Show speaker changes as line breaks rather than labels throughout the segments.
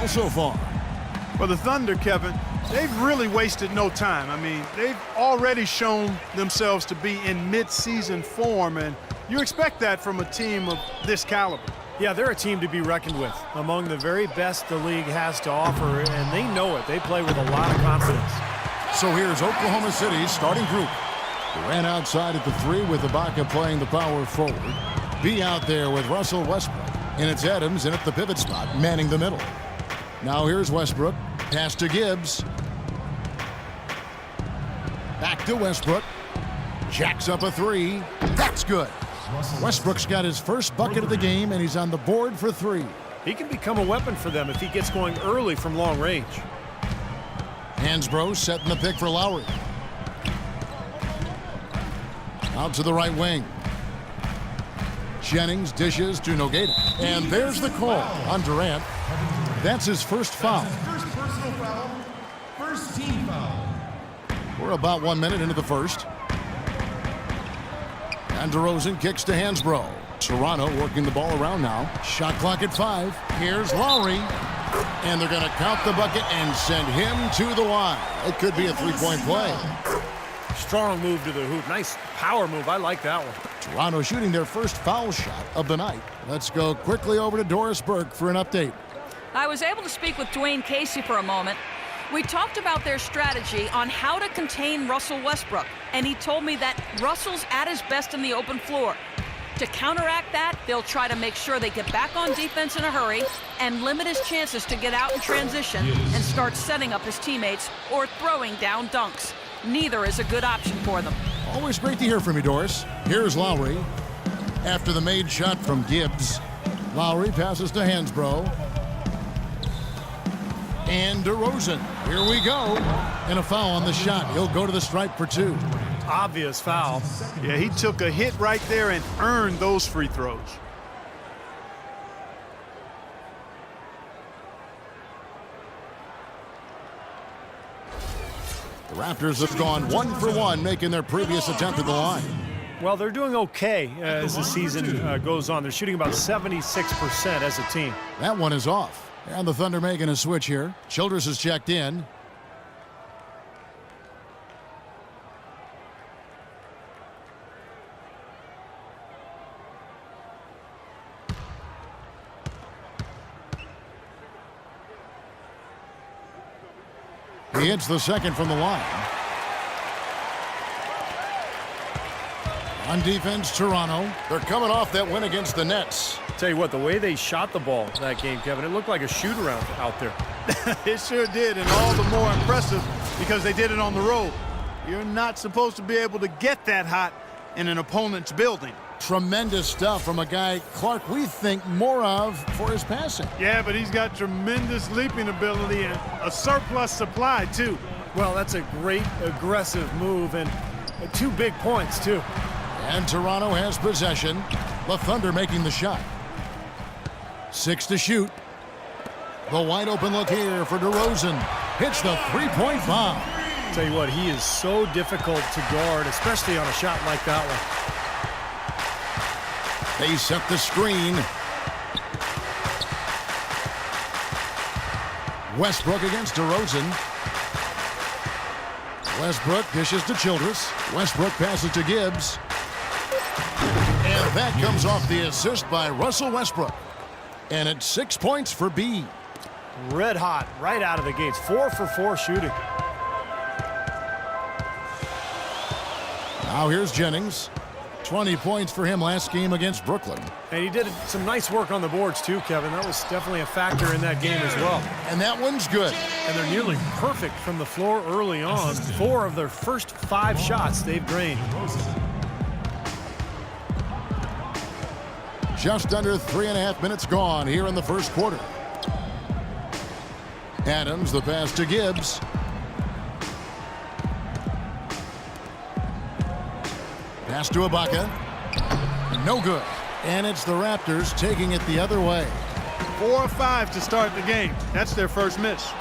so far.
For the Thunder, Kevin, they've really wasted no time. I mean, they've already shown themselves to be in mid-season form, and you expect that from a team of this caliber.
Yeah, they're a team to be reckoned with, among the very best the league has to offer, and they know it. They play with a lot of confidence.
So here's Oklahoma City's starting group. Durant outside at the 3 with Ibaka playing the power forward. B out there with Russell Westbrook. And it's Adams in at the pivot spot, manning the middle. Now here's Westbrook. Pass to Gibbs. Back to Westbrook. Jacks up a 3. That's good. Westbrook's got his first bucket of the game, and he's on the board for 3.
He can become a weapon for them if he gets going early from long range.
Hansbrough setting the pick for Lowry. Out to the right wing. Jennings dishes to Nogueira. And there's the call on Durant. That's his first foul.
First personal foul. First team foul.
We're about 1 minute into the first. And DeRozan kicks to Hansbrough. Toronto working the ball around now. Shot clock at 5. Here's Lowry. And they're going to count the bucket and send him to the line. It could be a three-point play.
Strong move to the hoop. Nice power move. I like that one.
Toronto shooting their first foul shot of the night. Let's go quickly over to Doris Burke for an update.
I was able to speak with Dwayne Casey for a moment. We talked about their strategy on how to contain Russell Westbrook, and he told me that Russell's at his best in the open floor. To counteract that, they'll try to make sure they get back on defense in a hurry and limit his chances to get out in transition and start setting up his teammates or throwing down dunks. Neither is a good option for them.
Always great to hear from you, Doris. Here's Lowry. After the made shot from Gibbs, Lowry passes to Hansbrough. And DeRozan. Here we go. And a foul on the shot. He'll go to the stripe for 2.
Obvious foul.
Yeah, he took a hit right there and earned those free throws.
The Raptors have gone 1 for 1, making their previous attempt at the line.
Well, they're doing okay as the season goes on. They're shooting about 76% as a team.
That one is off. And the Thunder making a switch here. Childress is checked in. He hits the second from the line. On defense, Toronto. They're coming off that win against the Nets.
Tell you what, the way they shot the ball that game, Kevin, it looked like a shoot-around out there.
It sure did, and all the more impressive because they did it on the road. You're not supposed to be able to get that hot in an opponent's building.
Tremendous stuff from a guy, Clark, we think more of for his passing.
Yeah, but he's got tremendous leaping ability and a surplus supply, too.
Well, that's a great aggressive move and 2 big points, too.
And Toronto has possession. The Thunder making the shot. 6 to shoot. The wide open look here for DeRozan. Hits the three-point bomb.
Tell you what, he is so difficult to guard, especially on a shot like that one.
They set the screen. Westbrook against DeRozan. Westbrook dishes to Childress. Westbrook passes to Gibbs. And that comes off the assist by Russell Westbrook. And it's 6 points for B.
Red hot right out of the gates. 4 for 4 shooting.
Now here's Jennings. 20 points for him last game against Brooklyn.
And he did some nice work on the boards too, Kevin. That was definitely a factor in that game as well.
And that one's good.
And they're nearly perfect from the floor early on. 4 of their first 5 shots they've drained.
Just under 3.5 minutes gone here in the first quarter. Adams, the pass to Gibbs. Pass to Ibaka. No good. And it's the Raptors taking it the other way.
4 of 5 to start the game. That's their first miss.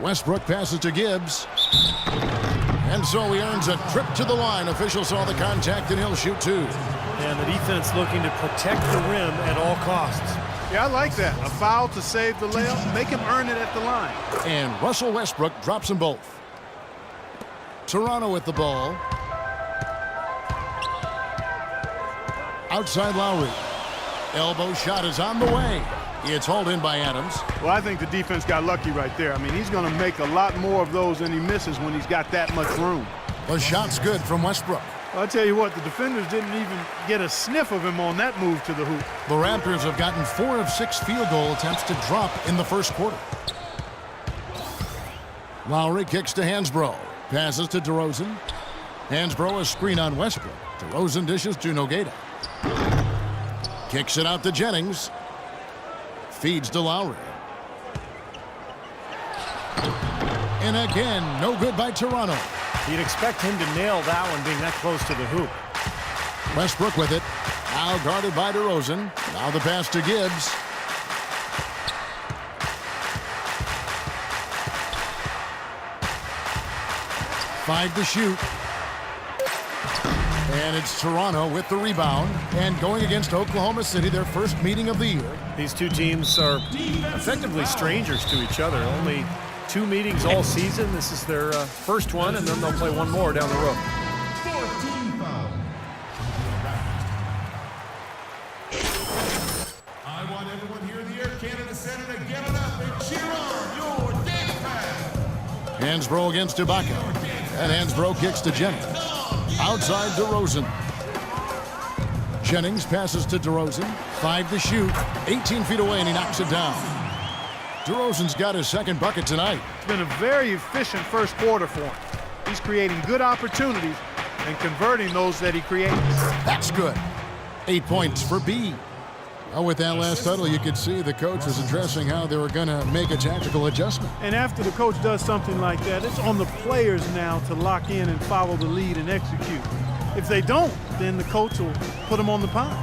Westbrook passes to Gibbs. And so he earns a trip to the line. Official saw the contact, and he'll shoot 2.
And the defense looking to protect the rim at all costs.
Yeah, I like that. A foul to save the layup. Make him earn it at the line.
And Russell Westbrook drops them both. Toronto with the ball. Outside Lowry. Elbow shot is on the way. It's hauled in by Adams.
Well, I think the defense got lucky right there. I mean, he's going to make a lot more of those than he misses when he's got that much room.
The shot's good from Westbrook.
I'll tell you what, the defenders didn't even get a sniff of him on that move to the hoop.
The Raptors have gotten 4 of 6 field goal attempts to drop in the first quarter. Lowry kicks to Hansbrough. Passes to DeRozan. Hansbrough a screen on Westbrook. DeRozan dishes to Nogueira. Kicks it out to Jennings. Feeds to Lowry. And again, no good by Toronto.
You'd expect him to nail that one being that close to the hoop.
Westbrook with it. Now guarded by DeRozan. Now the pass to Gibbs. Five to shoot. And it's Toronto with the rebound. And going against Oklahoma City, their first meeting of the year.
These two teams are effectively strangers to each other. Only 2 meetings all season. This is their first one, and then they'll play one more down the road.
14 foul. I want everyone here in the Air Canada Center to get it up and cheer on your David.
Hansbrough against Ibaka. And Hansbrough kicks to Jennings. Outside DeRozan. Jennings passes to DeRozan. 5 to shoot. 18 feet away, and he knocks it down. DeRozan's got his second bucket tonight.
It's been a very efficient first quarter for him. He's creating good opportunities and converting those that he creates.
That's good. 8 points for B. Well, with that last huddle, you could see the coach was addressing how they were going to make a tactical adjustment.
And after the coach does something like that, it's on the players now to lock in and follow the lead and execute. If they don't, then the coach will put them on the pound.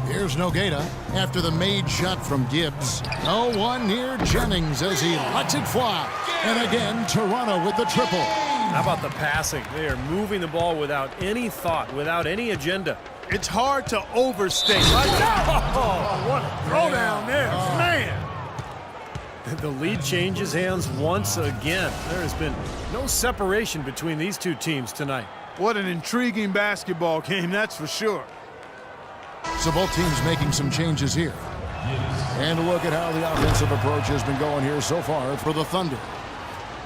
Here's Nogueira after the made shot from Gibbs. No one near Jennings as he lets it fly. And again, Toronto with the triple.
How about the passing? They are moving the ball without any thought, without any agenda.
It's hard to overstate. Oh, what a throwdown there, man.
The lead changes hands once again. There has been no separation between these two teams tonight.
What an intriguing basketball game, that's for sure.
So both teams making some changes here. And look at how the offensive approach has been going here so far for the Thunder.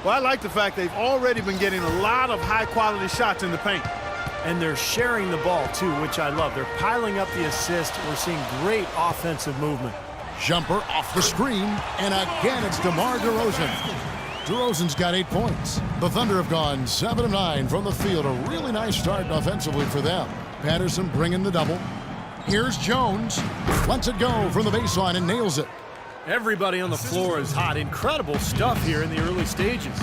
Well, I like the fact they've already been getting a lot of high-quality shots in the paint.
And they're sharing the ball, too, which I love. They're piling up the assist. We're seeing great offensive movement.
Jumper off the screen, and again it's DeMar DeRozan. DeRozan's got 8 points. The Thunder have gone 7 of 9 from the field. A really nice start offensively for them. Patterson bringing the double. Here's Jones. Lets it go from the baseline and nails it.
Everybody on the floor is hot. Incredible stuff here in the early stages.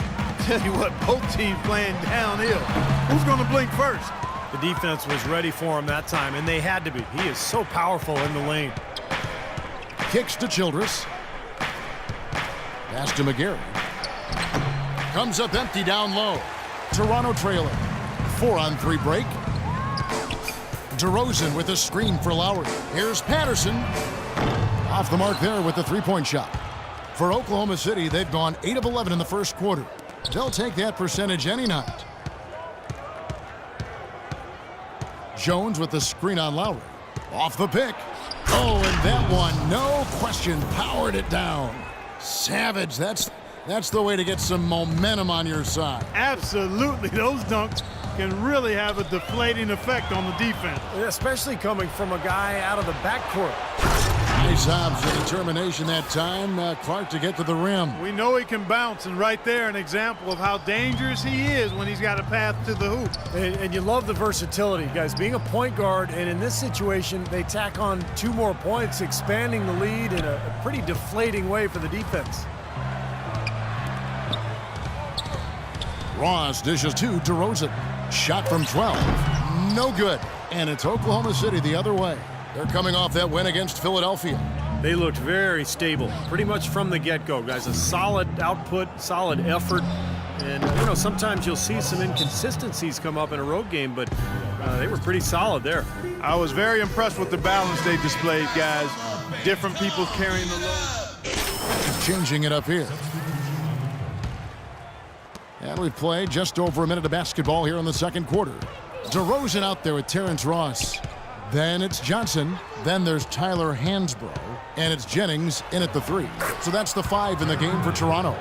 Tell you what, both teams playing downhill. Who's going to blink first?
The defense was ready for him that time, and they had to be. He is so powerful in the lane.
Kicks to Childress. Pass to McGarry. Comes up empty down low. Toronto trailing. 4-on-3 break. DeRozan with a screen for Lowry. Here's Patterson. Off the mark there with the three-point shot. For Oklahoma City, they've gone 8 of 11 in the first quarter. They'll take that percentage any night. Jones with the screen on Lowry. Off the pick. Oh, and that one, no question, powered it down. Savage, that's the way to get some momentum on your side.
Absolutely. Those dunks can really have a deflating effect on the defense.
Especially coming from a guy out of the backcourt.
Nice obs and determination that time. Clark to get to the rim.
We know he can bounce, and right there an example of how dangerous he is when he's got a path to the hoop.
And you love the versatility, guys. Being a point guard, and in this situation, they tack on 2 more points, expanding the lead in a pretty deflating way for the defense.
Ross dishes to DeRozan. Shot from 12. No good. And it's Oklahoma City the other way. They're coming off that win against Philadelphia.
They looked very stable, pretty much from the get-go, guys. A solid output, solid effort. And, you know, sometimes you'll see some inconsistencies come up in a road game, but they were pretty solid there.
I was very impressed with the balance they displayed, guys. different people carrying the load.
Changing it up here. And we've played just over a minute of basketball here in the second quarter. DeRozan out there with Terrence Ross. Then it's Johnson. Then there's Tyler Hansbrough. And it's Jennings in at the 3. So that's the 5 in the game for Toronto.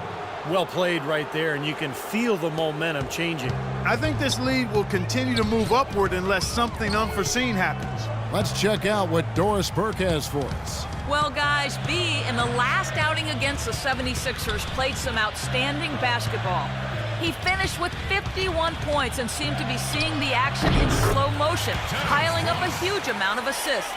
Well played right there, and you can feel the momentum changing.
I think this lead will continue to move upward unless something unforeseen happens.
Let's check out what Doris Burke has for us.
Well, guys, B, in the last outing against the 76ers, played some outstanding basketball. He finished with 51 points and seemed to be seeing the action in slow motion, piling up a huge amount of assists.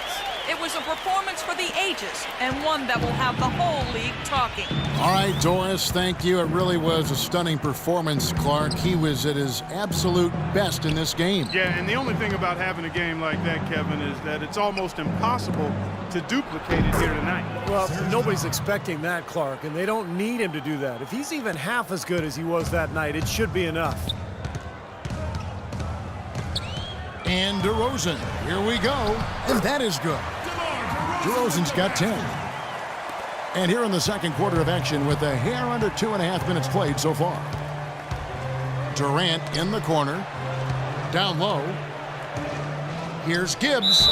It was a performance for the ages, and one that will have the whole league talking.
All right, Doris, thank you. It really was a stunning performance, Clark. He was at his absolute best in this game.
Yeah, and the only thing about having a game like that, Kevin, is that it's almost impossible to duplicate it here tonight.
Well, nobody's expecting that, Clark, and they don't need him to do that. If he's even half as good as he was that night, it should be enough.
And DeRozan, here we go, and that is good. DeRozan's got 10. And here in the second quarter of action with a hair under 2.5 minutes played so far. Durant in the corner, down low. Here's Gibbs.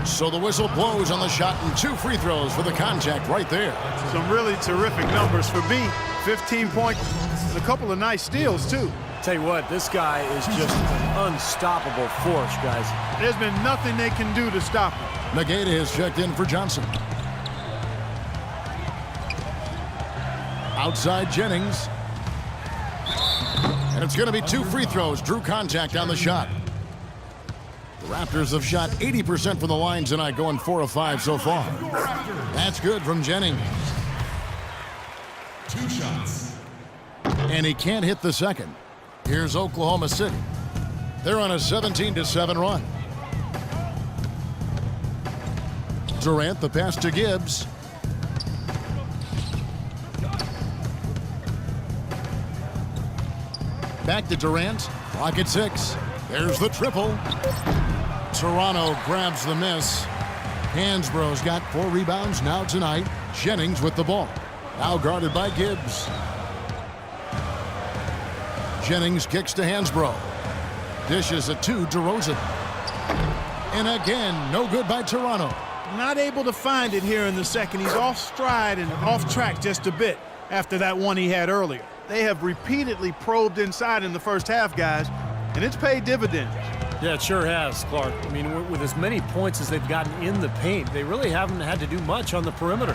So the whistle blows on the shot and 2 free throws for the contact right there.
Some really terrific numbers for B. 15 points and a couple of nice steals, too.
Tell you what, this guy is just an unstoppable force, guys.
There's been nothing they can do to stop him.
Negata has checked in for Johnson. Outside Jennings. And it's going to be 2 free throws. Drew contact on the shot. The Raptors have shot 80% from the line tonight, going 4 of 5 so far. That's good from Jennings.
2 shots.
And he can't hit the second. Here's Oklahoma City. They're on a 17-7 run. Durant, the pass to Gibbs. Back to Durant. Clock at 6. There's the triple. Toronto grabs the miss. Hansborough's got 4 rebounds now tonight. Jennings with the ball. Now guarded by Gibbs. Jennings kicks to Hansbrough. Dishes it to DeRozan. And again, no good by Toronto.
Not able to find it here in the second. He's off stride and off track just a bit after that one he had earlier. They have repeatedly probed inside in the first half, guys, and it's paid dividends.
Yeah, it sure has, Clark. I mean, with as many points as they've gotten in the paint, they really haven't had to do much on the perimeter.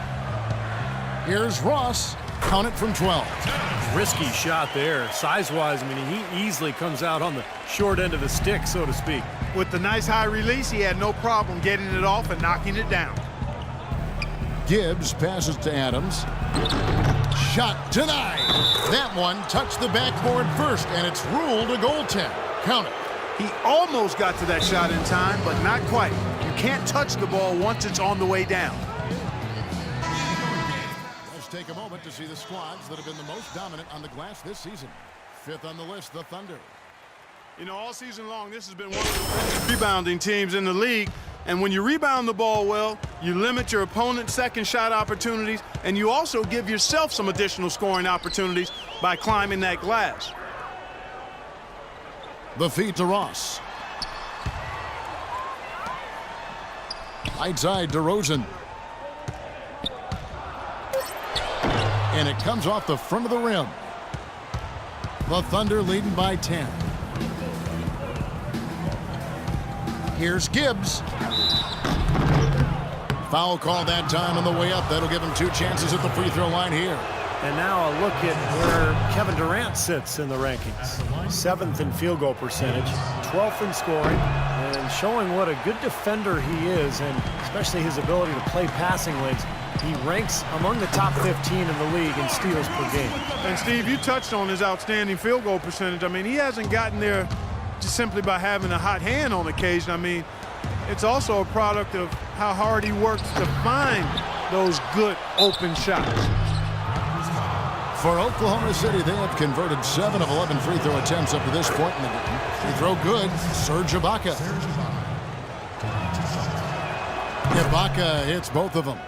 Here's Ross. Count it from 12.
Risky shot there. Size-wise, I mean, he easily comes out on the short end of the stick, so to speak.
With the nice high release, he had no problem getting it off and knocking it down.
Gibbs passes to Adams. Shot denied. That one touched the backboard first, and it's ruled a goaltend. Count it.
He almost got to that shot in time, but not quite. You can't touch the ball once it's on the way down.
Let's take a moment to see the squads that have been the most dominant on the glass this season. 5th on the list, the Thunder.
You know, all season long, this has been one of the best rebounding teams in the league. And when you rebound the ball well, you limit your opponent's second shot opportunities, and you also give yourself some additional scoring opportunities by climbing that glass.
The feed to Ross. Right side, DeRozan. And it comes off the front of the rim. The Thunder leading by 10. Here's Gibbs. Foul call that time on the way up. That'll give him 2 chances at the free throw line here.
And now a look at where Kevin Durant sits in the rankings. 7th in field goal percentage, 12th in scoring, and showing what a good defender he is, and especially his ability to play passing lanes. He ranks among the top 15 in the league in steals per game.
And Steve, you touched on his outstanding field goal percentage. I mean, he hasn't gotten there just simply by having a hot hand on occasion. I mean, it's also a product of how hard he works to find those good open shots.
For Oklahoma City, they have converted 7 of 11 free throw attempts up to this point in the game. Free throw good, Serge Ibaka. Ibaka hits both of them.